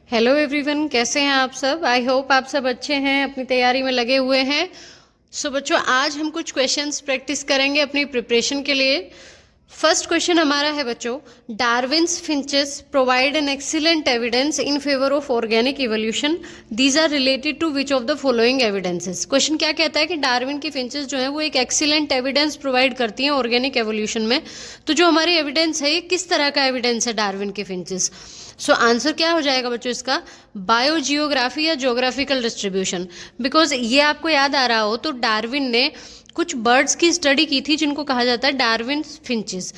Hello everyone, कैसे हैं आप सब। आई होप आप सब अच्छे हैं, अपनी तैयारी में लगे हुए हैं। सो बच्चों, आज हम कुछ क्वेश्चंस प्रैक्टिस करेंगे अपनी प्रिपरेशन के लिए। फर्स्ट क्वेश्चन हमारा है बच्चों, Darwin's finches provide an excellent evidence in favour of organic evolution. These are related to which of the following evidences. Question क्या कहता है कि डार्विन की फिंचेस जो है वो एक एक्सीलेंट एविडेंस प्रोवाइड करती हैं ऑर्गेनिक एवोल्यूशन में। तो जो हमारी एविडेंस है, ये किस तरह का एविडेंस है डार्विन की फिंचेस। सो आंसर क्या हो जाएगा बच्चों इसका, बायोजियोग्राफी या ज्योग्राफिकल डिस्ट्रीब्यूशन। बिकॉज ये आपको याद आ रहा हो तो डार्विन ने कुछ बर्ड्स की स्टडी की थी जिनको कहा जाता है डार्विन फिंचेस।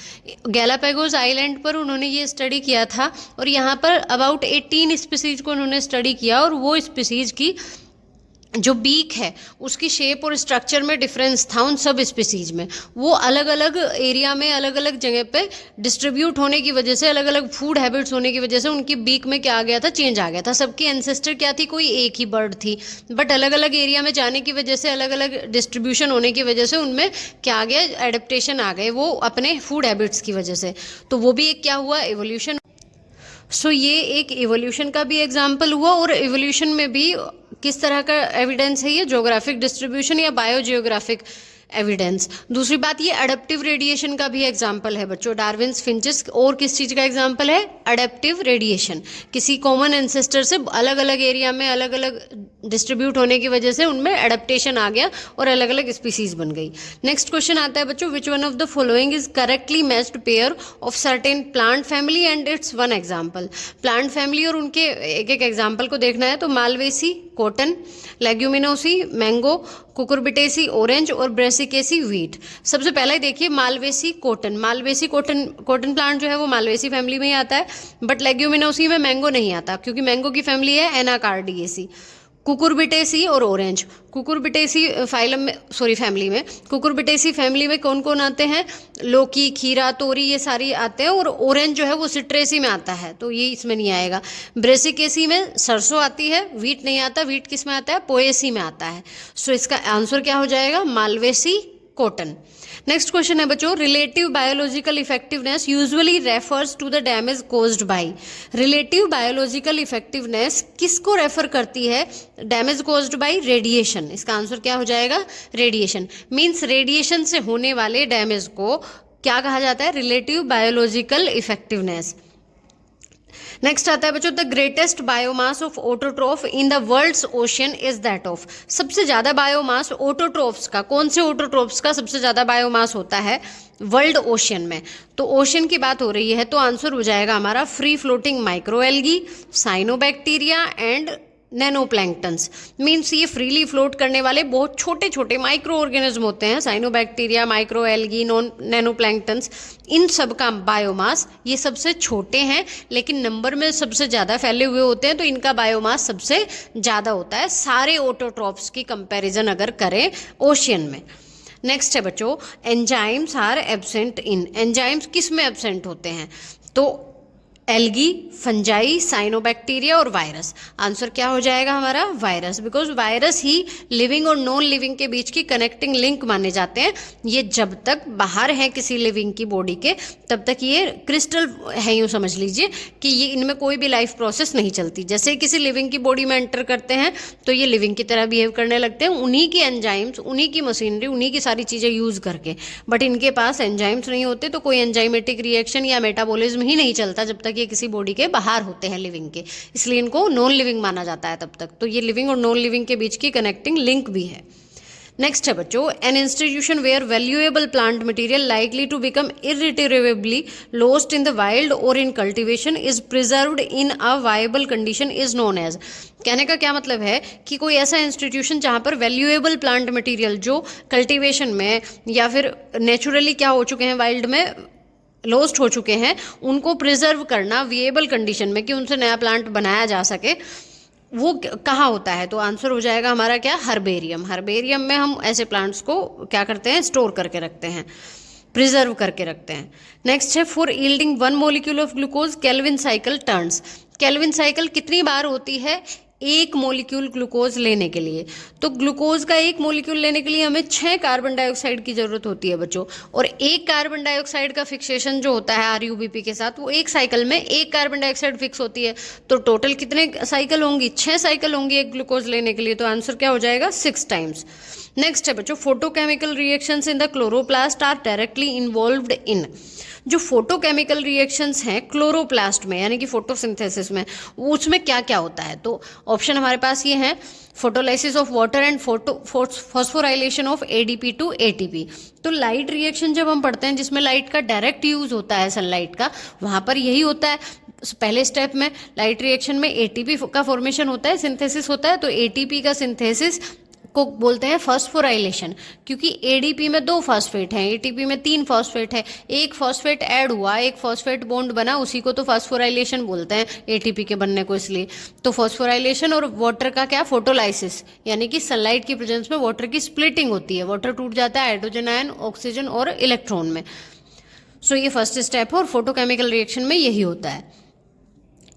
गैलापागोस आइलैंड पर उन्होंने ये स्टडी किया था और यहाँ पर अबाउट 18 स्पीसीज को उन्होंने स्टडी किया और वो स्पीसीज की जो बीक है उसकी शेप और स्ट्रक्चर में डिफरेंस था उन सब स्पीसीज में। वो अलग अलग एरिया में अलग अलग जगह पे डिस्ट्रीब्यूट होने की वजह से, अलग अलग फूड हैबिट्स होने की वजह से उनकी बीक में क्या आ गया था, चेंज आ गया था। सबकी एंसेस्टर क्या थी, कोई एक ही बर्ड थी, बट अलग अलग एरिया में जाने की वजह से, अलग अलग डिस्ट्रीब्यूशन होने की वजह से उनमें क्या आ गया, एडेप्टेशन आ गए, वो अपने फूड हैबिट्स की वजह से। तो वो भी एक क्या हुआ, एवोल्यूशन। सो ये एक इवोल्यूशन का भी एग्जाम्पल हुआ और इवोल्यूशन में भी किस तरह का एविडेंस है, ये ज्योग्राफिक डिस्ट्रीब्यूशन या बायोजियोग्राफिक एविडेंस। दूसरी बात, ये अडेप्टिव रेडिएशन का भी एग्जाम्पल है बच्चों, डार्विन्स फिंचेस। और किस चीज़ का एग्जाम्पल है, अडेप्टिव रेडिएशन। किसी कॉमन एंसेस्टर से अलग अलग एरिया में अलग अलग डिस्ट्रीब्यूट होने की वजह से उनमें अडेप्टेशन आ गया और अलग अलग स्पीसीज बन गई। नेक्स्ट क्वेश्चन आता है बच्चों, which one of the following is correctly matched pair of certain plant family and it's one example. Plant family और उनके एक एक एग्जाम्पल को देखना है तो Malvaceae cotton, Leguminosae mango, Cucurbitaceae orange और ब्रेसिकेसी व्हीट। सबसे पहले देखिए Malvaceae cotton. Malvaceae cotton cotton plant जो है वो मालवेसी फैमिली में ही आता है, बट लेग्यूमिनोसी में मैंगो नहीं आता क्योंकि मैंगो की फैमिली है एनाकार्डिएसी। कुकुरबिटेसी और ऑरेंज, कुकुरबिटेसी फाइलम में, सॉरी फैमिली में, कुकुरबिटेसी फैमिली में कौन कौन आते हैं, लौकी, खीरा, तोरी, ये सारी आते हैं। और ऑरेंज जो है वो सिट्रेसी में आता है, तो ये इसमें नहीं आएगा। ब्रेसिकेसी में सरसों आती है, व्हीट नहीं आता। व्हीट किस में आता है, पोएसी में आता है। सो इसका आंसर क्या हो जाएगा, मालवेसी कॉटन। नेक्स्ट क्वेश्चन है बच्चों, relative biological effectiveness usually refers to the damage caused by. Relative biological effectiveness किसको रेफर करती है, डैमेज कोज्ड बाय रेडिएशन। इसका आंसर क्या हो जाएगा, रेडिएशन। मींस रेडिएशन से होने वाले डैमेज को क्या कहा जाता है, रिलेटिव बायोलॉजिकल इफेक्टिवनेस। नेक्स्ट आता है बच्चों, the greatest biomass of autotroph in the world's ocean is that of. सबसे ज्यादा बायोमास ऑटोट्रॉफ्स का, कौन से ऑटोट्रॉफ्स का सबसे ज्यादा बायोमास होता है वर्ल्ड ओशियन में। तो ओशियन की बात हो रही है तो आंसर हो जाएगा हमारा free floating microalgae, cyanobacteria and nano planktons. Means ये फ्रीली फ्लोट करने वाले बहुत छोटे छोटे माइक्रो ऑर्गेनिज्म होते हैं, cyanobacteria, micro algae, nano planktons. इन सब का बायोमास, ये सबसे छोटे हैं लेकिन नंबर में सबसे ज़्यादा फैले हुए होते हैं, तो इनका बायोमास सबसे ज़्यादा होता है सारे ऑटोट्रॉफ्स की कंपैरिजन अगर करें ओशियन में। नेक्स्ट है बच्चों, enzymes are absent in. Enzymes किस में एब्सेंट होते हैं, तो एल्गी, फंजाई, साइनोबैक्टीरिया और वायरस। आंसर क्या हो जाएगा हमारा, वायरस। बिकॉज वायरस ही लिविंग और नॉन लिविंग के बीच की कनेक्टिंग लिंक माने जाते हैं। ये जब तक बाहर है किसी लिविंग की बॉडी के तब तक ये क्रिस्टल है, यूँ समझ लीजिए कि ये इनमें कोई भी लाइफ प्रोसेस नहीं चलती। जैसे ही किसी लिविंग की बॉडी में एंटर करते हैं तो ये लिविंग की तरह बिहेव करने लगते हैं, उन्हीं की एंजाइम्स, उन्हीं की मशीनरी, उन्हीं की सारी चीज़ें यूज़ करके। बट इनके पास एंजाइम्स नहीं होते तो कोई एंजाइमेटिक रिएक्शन या मेटाबॉलिज्म ही नहीं चलता जब तक ये किसी बॉडी के बाहर होते हैं लिविंग के, इसलिए इनको नॉन लिविंग माना जाता है तब तक। तो ये लिविंग और नॉन लिविंग के बीच की कनेक्टिंग लिंक भी है। नेक्स्ट है बच्चों, an institution where valuable plant material likely to become irretrievably lost in the wild और in cultivation is preserved in a viable condition is known as. कहने का क्या मतलब है कि कोई ऐसा इंस्टीट्यूशन जहाँ पर वैल्यूएबल प्लांट मटेरियल जो कल्टीवेशन में या फिर नेचुरली क्या हो चुके हैं, वाइल्ड में लॉस्ट हो चुके हैं, उनको प्रिजर्व करना विएबल कंडीशन में कि उनसे नया प्लांट बनाया जा सके, वो कहाँ होता है। तो आंसर हो जाएगा हमारा क्या, हर्बेरियम। हर्बेरियम में हम ऐसे प्लांट्स को क्या करते हैं, स्टोर करके रखते हैं, प्रिजर्व करके रखते हैं। नेक्स्ट है, for yielding 1 molecule of glucose Calvin cycle turns. Calvin cycle कितनी बार होती है, एक मोलिक्यूल ग्लूकोज लेने के लिए। तो ग्लूकोज का एक मोलिक्यूल लेने के लिए हमें 6 कार्बन डाइऑक्साइड की ज़रूरत होती है बच्चों। और एक कार्बन डाइऑक्साइड का फिक्सेशन जो होता है आरयूबीपी के साथ, वो एक साइकिल में एक कार्बन डाइऑक्साइड फिक्स होती है। तो टोटल कितने साइकिल होंगी? 6 साइकिल होंगी एक ग्लूकोज लेने के लिए। तो आंसर क्या हो जाएगा? 6 टाइम्स। नेक्स्ट है बच्चों, photochemical reactions in the chloroplast are directly involved in. जो फोटोकेमिकल रिएक्शंस हैं क्लोरोप्लास्ट में, यानी कि फोटोसिंथेसिस में, उसमें क्या क्या होता है? तो ऑप्शन हमारे पास ये हैं, photolysis of water and phosphorylation of ADP to ATP. तो लाइट रिएक्शन जब हम पढ़ते हैं जिसमें लाइट का डायरेक्ट यूज होता है सनलाइट का, वहाँ पर यही होता है। पहले स्टेप में लाइट रिएक्शन में एटीपी का फॉर्मेशन होता है, सिंथेसिस होता है। तो एटीपी का सिंथेसिस को बोलते हैं फॉस्फोराइलेशन, क्योंकि एडीपी में 2 फॉस्फेट हैं, एटीपी में 3 फॉस्फेट है। एक फॉस्फेट ऐड हुआ, एक फॉस्फेट बॉन्ड बना, उसी को तो फॉस्फोराइलेशन बोलते हैं एटीपी के बनने को। इसलिए तो फॉस्फोराइलेशन और वाटर का क्या? फोटोलाइसिस, यानी कि सनलाइट की प्रेजेंस में वाटर की स्प्लिटिंग होती है, वाटर टूट जाता है हाइड्रोजन आयन, ऑक्सीजन और इलेक्ट्रॉन में। सो ये फर्स्ट स्टेप है और फोटोकेमिकल रिएक्शन में यही होता है।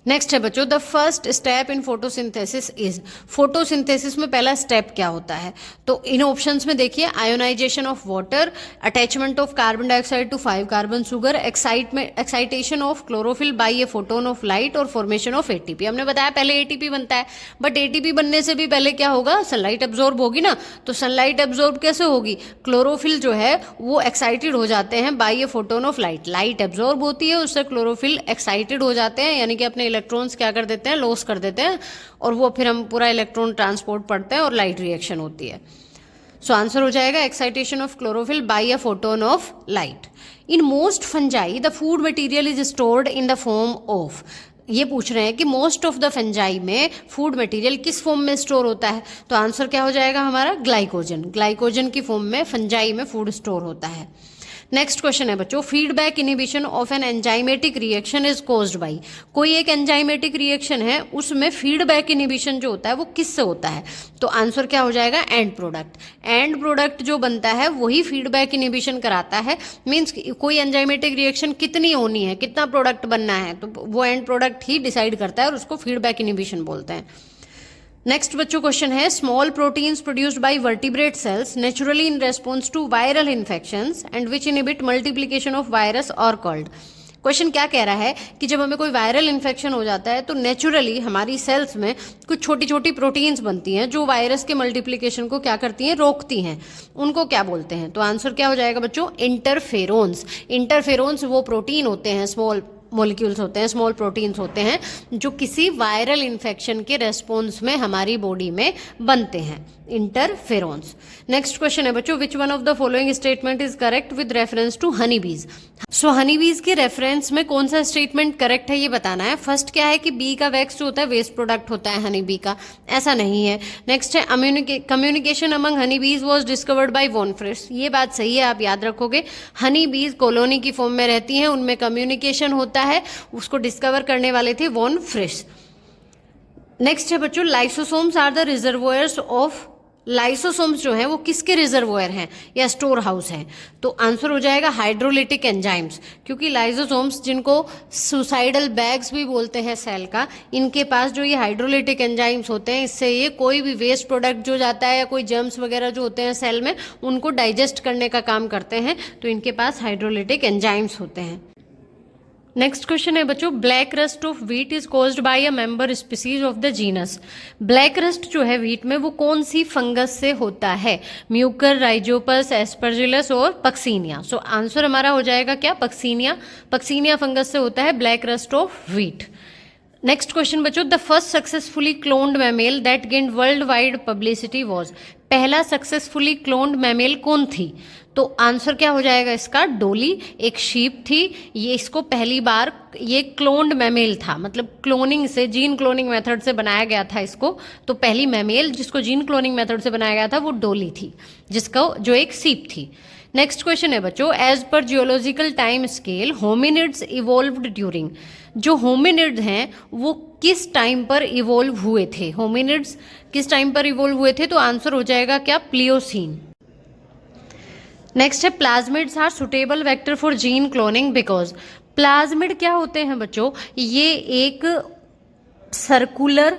नेक्स्ट है बच्चों, the first step in photosynthesis is. Photosynthesis में पहला स्टेप क्या होता है? तो इन ऑप्शंस में देखिए, ionisation of water, attachment of carbon dioxide to 5 carbon sugar, excitation of chlorophyll by a photon of light और फॉर्मेशन ऑफ एटीपी। हमने बताया पहले एटीपी बनता है, बट एटीपी बनने से भी पहले क्या होगा? सनलाइट एब्जॉर्ब होगी ना। तो सनलाइट एब्जॉर्ब कैसे होगी? क्लोरोफिल जो है वो एक्साइटेड हो जाते हैं by a photon of light. Light absorb होती है, उससे क्लोरोफिल एक्साइटेड हो जाते हैं, यानी कि अपने इलेक्ट्रॉन्स क्या कर देते हैं? लॉस कर देते हैं, और वो फिर हम पूरा इलेक्ट्रॉन ट्रांसपोर्ट पढ़ते हैं और लाइट रिएक्शन होती है। सो आंसर हो जाएगा excitation of chlorophyll by a photon of light. In most fungi the food material is stored in the form of. ये पूछ रहे हैं कि मोस्ट ऑफ द फंजाई में फूड मटेरियल किस फॉर्म में स्टोर होता है? तो आंसर क्या हो जाएगा हमारा? ग्लाइकोजन। ग्लाइकोजन की फॉर्म में फंजाई में फूड स्टोर होता है। नेक्स्ट क्वेश्चन है बच्चों, feedback inhibition of an enzymatic reaction is caused by. कोई एक एंजाइमेटिक रिएक्शन है, उसमें फीडबैक इनिबिशन जो होता है वो किससे होता है? तो आंसर क्या हो जाएगा? And product. एंड प्रोडक्ट जो बनता है वही फीडबैक इनिबिशन कराता है। मीन्स कोई एंजाइमेटिक रिएक्शन कितनी होनी है, कितना प्रोडक्ट बनना है, तो वो एंड प्रोडक्ट ही डिसाइड करता है और उसको फीडबैक इनिबिशन बोलते हैं। नेक्स्ट बच्चों क्वेश्चन है, small proteins produced by vertebrate cells naturally in response to viral infections and which inhibit multiplication of virus are called. Question क्या कह रहा है कि जब हमें कोई वायरल इन्फेक्शन हो जाता है तो नेचुरली हमारी सेल्स में कुछ छोटी छोटी प्रोटीन्स बनती हैं जो वायरस के मल्टीप्लिकेशन को क्या करती हैं? रोकती हैं। उनको क्या बोलते हैं? तो आंसर क्या हो जाएगा बच्चों? इंटरफेरोन्स। इंटरफेरोन्स वो प्रोटीन होते हैं, स्मॉल मॉलिक्यूल्स होते हैं, स्मॉल प्रोटीन्स होते हैं जो किसी वायरल इन्फेक्शन के रेस्पॉन्स में हमारी बॉडी में बनते हैं, इंटरफेरोन्स। नेक्स्ट क्वेश्चन है बच्चों, which one of the following statement is correct with reference to honey bees. So Honey बीज के रेफरेंस में कौन सा स्टेटमेंट करेक्ट है ये बताना है। फर्स्ट क्या है कि बी का वैक्स जो होता है वेस्ट प्रोडक्ट होता है हनी बी का, ऐसा नहीं है। नेक्स्ट है कम्युनिकेशन अमंग हनी बीज वॉज डिस्कवर्ड बाय वॉन फ्रिश। ये बात सही है, आप याद रखोगे। हनी बीज कॉलोनी की फॉर्म में रहती हैं, उनमें कम्युनिकेशन होता है, उसको डिस्कवर करने वाले थे वॉन फ्रिश। नेक्स्ट है बच्चों, lysosomes are the reservoirs of. Lysosomes जो है वो किसके रिजर्वोयर हैं या स्टोर हाउस हैं? तो आंसर हो जाएगा हाइड्रोलिटिक एंजाइम्स, क्योंकि लाइसोसोम्स जिनको सुसाइडल बैग्स भी बोलते हैं सेल का, इनके पास जो ये हाइड्रोलिटिक एंजाइम्स होते हैं, इससे ये कोई भी वेस्ट प्रोडक्ट जो जाता है या कोई जर्म्स वगैरह जो होते हैं सेल में, उनको डाइजेस्ट करने का काम करते हैं। तो इनके पास हाइड्रोलिटिक एंजाइम्स होते हैं। नेक्स्ट क्वेश्चन है बच्चों, black rust of wheat is caused by a member species of the genus. Black rust जो है व्हीट में वो कौन सी फंगस से होता है? म्यूकर, राइजोपस, एस्परजिलस और पक्सीनिया। सो आंसर हमारा हो जाएगा क्या? पक्सीनिया। पक्सीनिया फंगस से होता है black rust of wheat. Next question बच्चों, the first successfully cloned mammal that gained world wide publicity was. पहला सक्सेसफुली क्लोन्ड मैमेल कौन थी? तो आंसर क्या हो जाएगा इसका? डोली। एक शीप थी, ये इसको पहली बार ये क्लोन्ड मैमेल था, मतलब क्लोनिंग से, जीन क्लोनिंग मेथड से बनाया गया था इसको। तो पहली मैमेल जिसको जीन क्लोनिंग मेथड से बनाया गया था वो डोली थी, जिसको जो एक शीप थी। नेक्स्ट क्वेश्चन है बच्चों, as per geological time scale hominids evolved during. जो होमिनिड्स हैं वो किस टाइम पर इवॉल्व हुए थे? होमिनिड्स किस टाइम पर इवॉल्व हुए थे? तो आंसर हो जाएगा क्या? प्लियोसीन। नेक्स्ट है, plasmids are suitable vector for gene cloning because. Plasmid क्या होते हैं बच्चों? ये एक सर्कुलर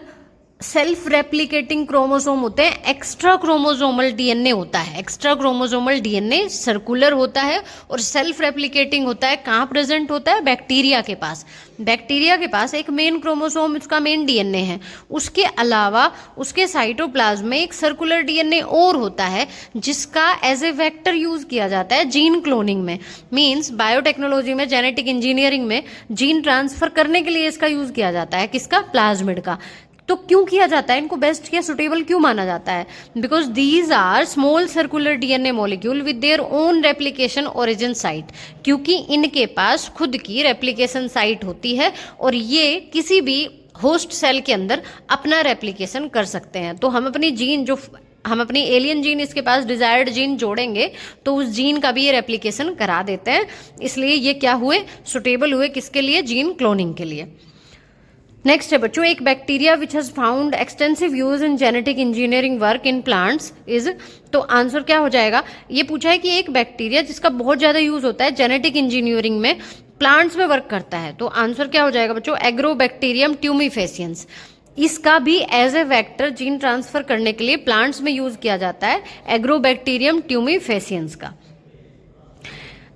सेल्फ रेप्लिकेटिंग क्रोमोसोम होते हैं, एक्स्ट्रा क्रोमोसोमल डीएनए होता है। एक्स्ट्रा क्रोमोसोमल डीएनए सर्कुलर होता है और सेल्फ रेप्लिकेटिंग होता है। कहाँ प्रेजेंट होता है? बैक्टीरिया के पास। बैक्टीरिया के पास एक मेन क्रोमोसोम, उसका मेन डीएनए है। उसके अलावा उसके साइटोप्लाज्म में एक सर्कुलर डीएनए और होता है जिसका एज ए वेक्टर यूज किया जाता है जीन क्लोनिंग में। मीन्स बायोटेक्नोलॉजी में, जेनेटिक इंजीनियरिंग में जीन ट्रांसफर करने के लिए इसका यूज किया जाता है। किसका? प्लाज्मिड का। तो क्यों किया जाता है? इनको बेस्ट या सुटेबल क्यों माना जाता है? Because these are small circular DNA molecule with their own replication origin site. क्योंकि इनके पास खुद की रेप्लिकेशन साइट होती है और ये किसी भी होस्ट सेल के अंदर अपना रेप्लिकेशन कर सकते हैं। तो हम अपनी जीन, जो हम अपनी एलियन जीन इसके पास डिजायर्ड जीन जोड़ेंगे तो उस जीन का भी ये रेप्लिकेशन करा देते हैं। इसलिए ये क्या हुए? सुटेबल हुए किसके लिए? जीन क्लोनिंग के लिए। नेक्स्ट है बच्चों, एक bacteria which has found extensive use in genetic engineering work in plants is. तो आंसर क्या हो जाएगा? ये पूछा है कि एक बैक्टीरिया जिसका बहुत ज्यादा यूज होता है जेनेटिक इंजीनियरिंग में, प्लांट्स में वर्क करता है। तो आंसर क्या हो जाएगा बच्चों? Agrobacterium tumefaciens. इसका भी as a vector gene transfer करने के लिए प्लांट्स में यूज किया जाता है, एग्रोबैक्टीरियम ट्यूमीफेसियंस का।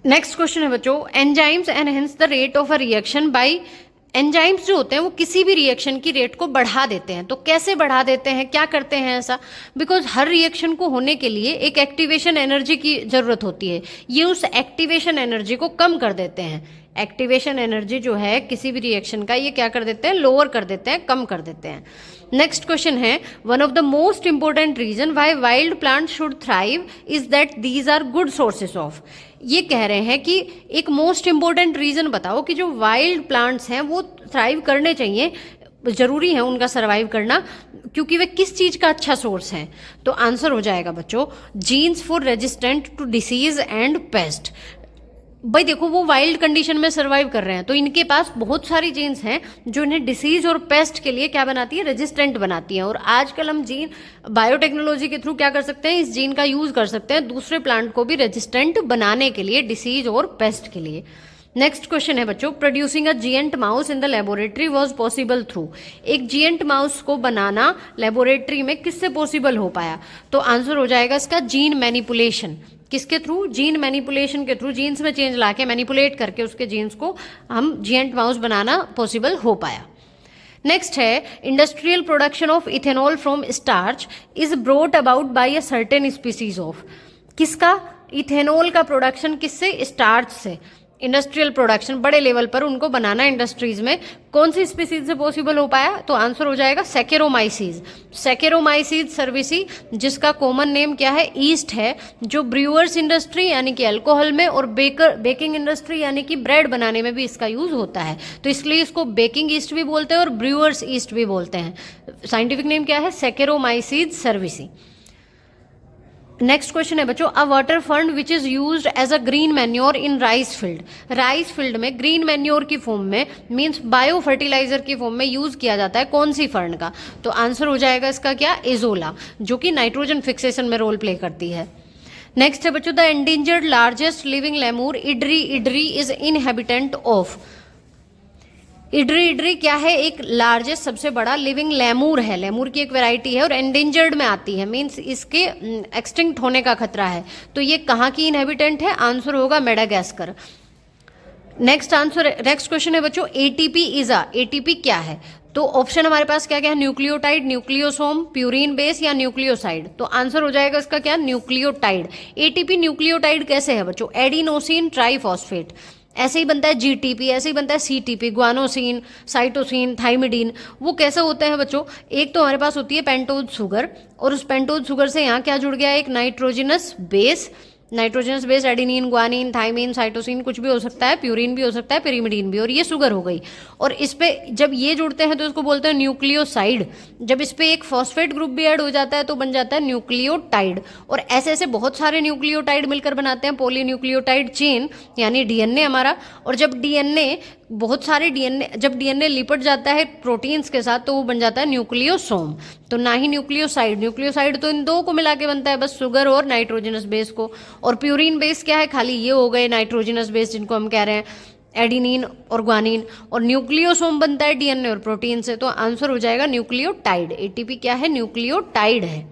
नेक्स्ट क्वेश्चन है बच्चों, enzymes enhance the rate of a reaction by. Enzymes जो होते हैं वो किसी भी रिएक्शन की रेट को बढ़ा देते हैं। तो कैसे बढ़ा देते हैं, क्या करते हैं ऐसा? बिकॉज हर रिएक्शन को होने के लिए एक एक्टिवेशन एनर्जी की जरूरत होती है। ये उस एक्टिवेशन एनर्जी को कम कर देते हैं। एक्टिवेशन एनर्जी जो है किसी भी रिएक्शन का, ये क्या कर देते हैं? लोअर कर देते हैं, कम कर देते हैं। नेक्स्ट क्वेश्चन है, one of the most important reason why wild plant should thrive is that these are good sources of. ये कह रहे हैं कि एक मोस्ट इंपॉर्टेंट रीजन बताओ कि जो वाइल्ड प्लांट्स हैं वो थ्राइव करने चाहिए, जरूरी है उनका सर्वाइव करना, क्योंकि वे किस चीज का अच्छा सोर्स हैं। तो आंसर हो जाएगा बच्चों, genes for resistant to disease and pest. भाई देखो, वो वाइल्ड कंडीशन में सर्वाइव कर रहे हैं तो इनके पास बहुत सारी जीन्स हैं जो इन्हें डिसीज और पेस्ट के लिए क्या बनाती है? रेजिस्टेंट बनाती हैं। और आजकल हम जीन बायोटेक्नोलॉजी के थ्रू क्या कर सकते हैं? इस जीन का यूज कर सकते हैं दूसरे प्लांट को भी रेजिस्टेंट बनाने के लिए, डिसीज और पेस्ट के लिए। नेक्स्ट क्वेश्चन है बच्चों, producing a giant mouse in the laboratory was possible through. एक जिएंट माउस को बनाना लेबोरेटरी में किससे पॉसिबल हो पाया? तो आंसर हो जाएगा इसका जीन मैनिपुलेशन। किसके थ्रू? जीन मैनिपुलेशन के थ्रू। जीन्स में चेंज लाके मैनिपुलेट करके उसके जीन्स को हम जिएंट माउस बनाना पॉसिबल हो पाया। नेक्स्ट है, industrial production of ethanol from starch is brought about by a certain species of. किसका? इथेनॉल का प्रोडक्शन किससे? स्टार्च से। इंडस्ट्रियल प्रोडक्शन बड़े लेवल पर उनको बनाना इंडस्ट्रीज में कौन सी स्पीसीज से पॉसिबल हो पाया? तो आंसर हो जाएगा सेकेरोमाइसीज। सेकेरोमाइसीज सर्विसी, जिसका कॉमन नेम क्या है? ईस्ट है, जो ब्रूअर्स इंडस्ट्री यानी कि अल्कोहल में और बेकिंग इंडस्ट्री यानी कि ब्रेड बनाने में भी इसका यूज होता है। तो इसलिए इसको बेकिंग ईस्ट भी बोलते हैं और ब्रूअर्स ईस्ट भी बोलते हैं। साइंटिफिक नेम क्या है? सेकेरोमाइसीज सर्विसी। नेक्स्ट क्वेश्चन है बच्चों, a water fern which is used as a green manure in rice field. Rice field में ग्रीन मैन्योर की फॉर्म में, मींस बायो फर्टिलाइजर की फॉर्म में यूज किया जाता है कौन सी फर्न का? तो आंसर हो जाएगा इसका क्या? एजोला, जो कि नाइट्रोजन फिक्सेशन में रोल प्ले करती है। नेक्स्ट है बच्चों, the endangered largest living lemur indri indri is inhabitant of. Indri indri क्या है? एक लार्जेस्ट, सबसे बड़ा लिविंग लेमूर है। लेमूर की एक वैरायटी है और एंडेंजर्ड में आती है, मींस इसके एक्सटिंक्ट होने का खतरा है। तो ये कहाँ की इनहेबिटेंट है? आंसर होगा मेडागास्कर। नेक्स्ट क्वेश्चन है बच्चों, एटीपी इज अ। एटीपी क्या है? तो ऑप्शन हमारे पास क्या क्या है? न्यूक्लियोटाइड, न्यूक्लियोसोम, प्यूरिन बेस या न्यूक्लियोसाइड। तो आंसर हो जाएगा इसका क्या? न्यूक्लियोटाइड। एटीपी न्यूक्लियोटाइड कैसे है बच्चों? एडिनोसिन ट्राइफॉस्फेट, ऐसे ही बनता है जीटीपी, ऐसे ही बनता है सीटीपी, ग्वानोसिन, साइटोसिन, थाइमिडीन। वो कैसे होते हैं बच्चों? एक तो हमारे पास होती है पेंटोज शुगर, और उस पेंटोज शुगर से यहाँ क्या जुड़ गया? एक nitrogenous base. Nitrogenous base adenine, guanine, thymine, cytosine कुछ भी हो सकता है, प्यूरिन भी हो सकता है, पिरिमिडीन भी, और ये शुगर हो गई। और इस पे जब ये जुड़ते हैं तो इसको बोलते हैं न्यूक्लियोसाइड। जब इस पे एक फॉस्फेट ग्रुप भी ऐड हो जाता है तो बन जाता है न्यूक्लियोटाइड। और ऐसे ऐसे बहुत सारे न्यूक्लियोटाइड मिलकर बनाते हैं पॉलीन्यूक्लियोटाइड चेन, यानी डीएनए हमारा। और जब डीएनए, बहुत सारे डीएनए, जब डीएनए लिपट जाता है प्रोटीन्स के साथ तो वो बन जाता है न्यूक्लियोसोम। तो ना ही न्यूक्लियोसाइड, न्यूक्लियोसाइड तो इन दो को मिला के बनता है, बस शुगर और नाइट्रोजनस बेस को। और प्यूरिन बेस क्या है? खाली ये हो गए नाइट्रोजनस बेस जिनको हम कह रहे हैं। एडिनिन और ग्वानिन, और न्यूक्लियोसोम बनता है डीएनए और प्रोटीन से, तो आंसर हो जाएगा न्यूक्लियोटाइड। एटीपी क्या है? न्यूक्लियोटाइड है।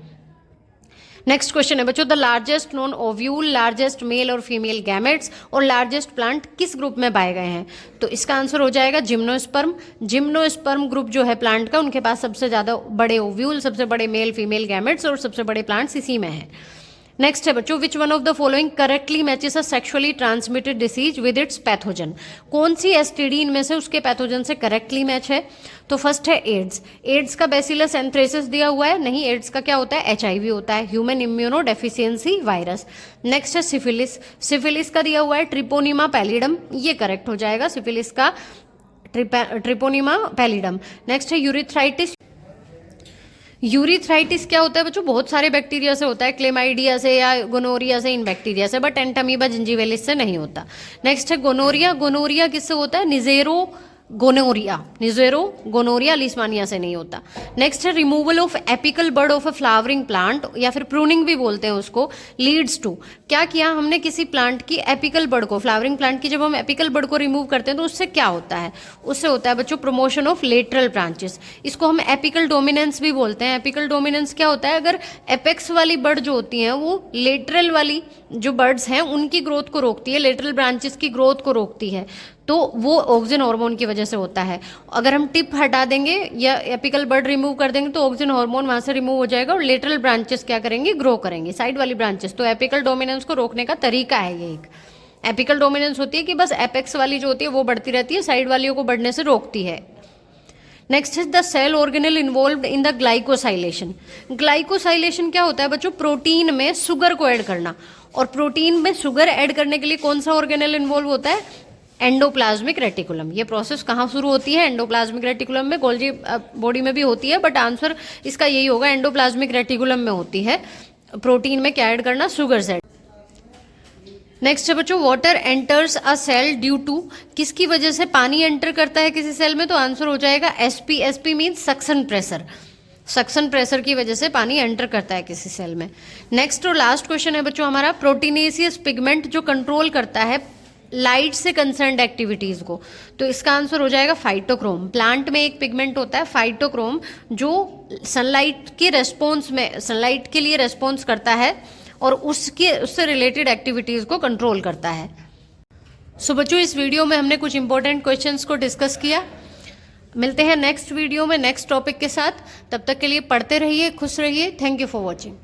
नेक्स्ट क्वेश्चन है बच्चों, the largest known ovule, largest male और फीमेल गैमेट्स और लार्जेस्ट प्लांट किस ग्रुप में पाए गए हैं? तो इसका आंसर हो जाएगा जिम्नोस्पर्म। जिम्नोस्पर्म ग्रुप जो है प्लांट का, उनके पास सबसे ज़्यादा बड़े ओव्यूल, सबसे बड़े मेल फीमेल गैमेट्स और सबसे बड़े प्लांट्स इसी में है। नेक्स्ट है बच्चों, which one of the following correctly matches a sexually transmitted disease with its pathogen? कौन सी एसटीडी इनमें से उसके पैथोजन से करेक्टली मैच है? तो फर्स्ट है एड्स। एड्स का बैसिलस एंथ्रेसिस दिया हुआ है, नहीं, एड्स का क्या होता है? एचआईवी होता है, human immuno deficiency virus. Next है सिफिलिस। सिफिलिस का दिया हुआ है ट्रिपोनिमा पैलिडम, ये करेक्ट हो जाएगा, सिफिलिस का ट्रिपोनिमा पैलिडम। नेक्स्ट है यूरिथ्राइटिस। यूरिथ्राइटिस क्या होता है बच्चों? बहुत सारे बैक्टीरिया से होता है, क्लेमाइडिया से या गोनोरिया से, इन बैक्टीरिया से, बट एंटामीबा जिंजीवेलिस से नहीं होता। नेक्स्ट है गोनोरिया। गोनोरिया किससे होता है? निजेरो गोनोरिया, निजेरो गोनोरिया लीशमानिया से नहीं होता। नेक्स्ट है removal of apical bud of a flowering plant, या फिर प्रूनिंग भी बोलते हैं उसको, लीड्स टू। क्या किया हमने? किसी प्लांट की एपिकल बड को, फ्लावरिंग प्लांट की जब हम एपिकल बड को रिमूव करते हैं तो उससे क्या होता है? उससे होता है बच्चों प्रमोशन ऑफ लेटरल ब्रांचेस। इसको हम एपिकल डोमिनेंस भी बोलते हैं। एपिकल डोमिनेंस क्या होता है? अगर एपेक्स वाली बड जो होती हैं वो लेटरल वाली जो बर्ड्स हैं उनकी ग्रोथ को रोकती है, लेटरल ब्रांचेस की ग्रोथ को रोकती है, तो वो ऑक्सिन हार्मोन की वजह से होता है। अगर हम टिप हटा देंगे या एपिकल बड रिमूव कर देंगे तो ऑक्सिन हार्मोन वहाँ से रिमूव हो जाएगा और लेटरल ब्रांचेस क्या करेंगे? ग्रो करेंगे, साइड वाली ब्रांचेस। तो एपिकल डोमिनेंस को रोकने का तरीका है ये एक। एपिकल डोमिनेंस होती है कि बस एपेक्स वाली जो होती है वो बढ़ती रहती है, साइड वालियों को बढ़ने से रोकती है। Next is the cell organelle involved in the glycosylation. Glycosylation क्या होता है बच्चों? प्रोटीन में शुगर को ऐड करना, और प्रोटीन में शुगर ऐड करने के लिए कौन सा ऑर्गेनेल इन्वॉल्व होता है? Endoplasmic reticulum. ये प्रोसेस कहाँ शुरू होती है? एंडोप्लाज्मिक रेटिकुलम में। गोल्जी बॉडी में भी होती है, बट आंसर इसका यही होगा, एंडोप्लाज्मिक रेटिकुलम में होती है। प्रोटीन में क्या ऐड करना? शुगर से। नेक्स्ट है बच्चों, water enters a cell due to, किसकी वजह से पानी एंटर करता है किसी सेल में? तो आंसर हो जाएगा SP. SP means suction pressure. Suction pressure की वजह से पानी एंटर करता है किसी सेल में। नेक्स्ट और लास्ट क्वेश्चन है बच्चों हमारा, प्रोटीनेसियस पिगमेंट जो कंट्रोल करता है लाइट से कंसर्न्ड एक्टिविटीज़ को, तो इसका आंसर हो जाएगा फाइटोक्रोम। प्लांट में एक पिगमेंट होता है फाइटोक्रोम जो सनलाइट के रेस्पॉन्स में, सनलाइट के लिए रेस्पॉन्स करता है और उससे रिलेटेड एक्टिविटीज़ को कंट्रोल करता है। सो बच्चों, इस वीडियो में हमने कुछ इंपॉर्टेंट क्वेश्चंस को डिस्कस किया। मिलते हैं नेक्स्ट वीडियो में नेक्स्ट टॉपिक के साथ। तब तक के लिए पढ़ते रहिए, खुश रहिए। Thank you for watching.